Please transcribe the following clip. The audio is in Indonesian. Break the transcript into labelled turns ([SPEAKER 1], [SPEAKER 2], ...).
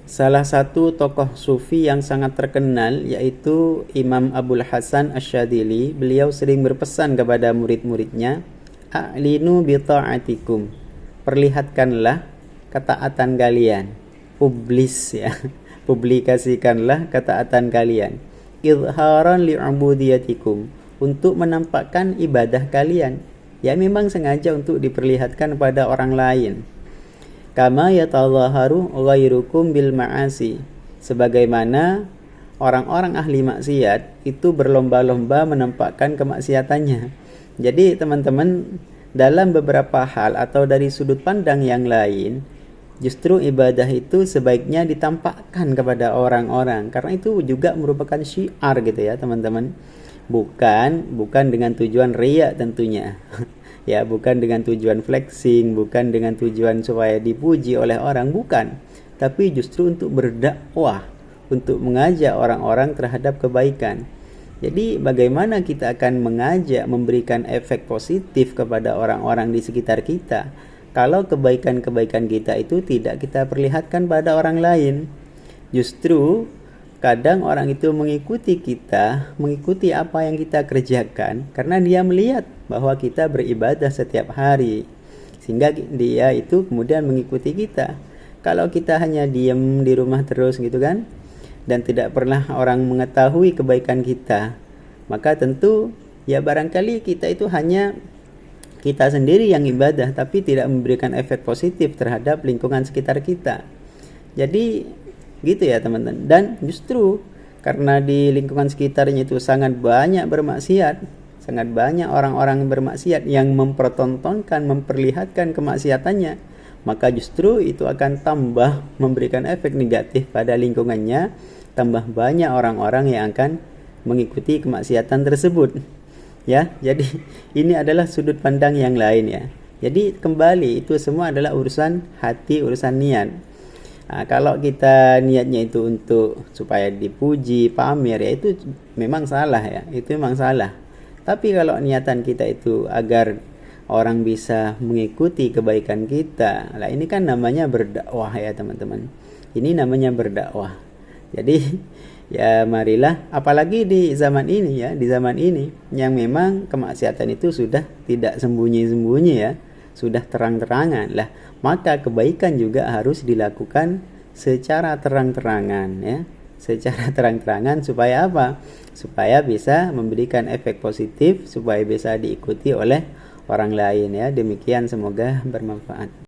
[SPEAKER 1] Salah satu tokoh sufi yang sangat terkenal yaitu Imam Abul Hasan Asy-Syadzili. Beliau sering berpesan kepada murid-muridnya, "A'linu bi ta'atikum." Perlihatkanlah ketaatan kalian. Publis ya. Publikasikanlah ketaatan kalian. Izharan li'ubudiyatikum. Untuk menampakkan ibadah kalian. Ya memang sengaja untuk diperlihatkan pada orang lain. Kama yatadhaharu ghairukum bil ma'asi, sebagaimana orang-orang ahli maksiat itu berlomba-lomba menampakkan kemaksiatannya. Jadi teman-teman, dalam beberapa hal atau dari sudut pandang yang lain, justru ibadah itu sebaiknya ditampakkan kepada orang-orang, karena itu juga merupakan syiar gitu ya teman-teman. Bukan dengan tujuan riya tentunya. Ya, bukan dengan tujuan flexing, bukan dengan tujuan supaya dipuji oleh orang, bukan. Tapi justru untuk berdakwah, untuk mengajak orang-orang terhadap kebaikan. Jadi bagaimana kita akan mengajak, memberikan efek positif kepada orang-orang di sekitar kita kalau kebaikan-kebaikan kita itu tidak kita perlihatkan pada orang lain? Justru kadang orang itu mengikuti kita, mengikuti apa yang kita kerjakan karena dia melihat bahwa kita beribadah setiap hari, sehingga dia itu kemudian mengikuti kita. Kalau kita hanya diam di rumah terus gitu kan, dan tidak pernah orang mengetahui kebaikan kita, maka tentu ya barangkali kita itu hanya kita sendiri yang ibadah tapi tidak memberikan efek positif terhadap lingkungan sekitar kita. Jadi gitu ya teman-teman. Dan justru karena di lingkungan sekitarnya itu sangat banyak bermaksiat, sangat banyak orang-orang bermaksiat yang mempertontonkan, memperlihatkan kemaksiatannya, maka justru itu akan tambah memberikan efek negatif pada lingkungannya, tambah banyak orang-orang yang akan mengikuti kemaksiatan tersebut. Ya, jadi ini adalah sudut pandang yang lain ya. Jadi kembali itu semua adalah urusan hati, urusan niat. Nah, kalau kita niatnya itu untuk supaya dipuji, pamer, ya itu memang salah ya, itu memang salah. Tapi kalau niatan kita itu agar orang bisa mengikuti kebaikan kita, lah ini kan namanya berdakwah ya teman-teman. Ini namanya berdakwah. Jadi ya marilah, apalagi di zaman ini ya, di zaman ini yang memang kemaksiatan itu sudah tidak sembunyi-sembunyi ya, sudah terang-terangan lah, maka kebaikan juga harus dilakukan secara terang-terangan ya, secara terang-terangan supaya apa? Supaya bisa memberikan efek positif, supaya bisa diikuti oleh orang lain ya. Demikian, semoga bermanfaat.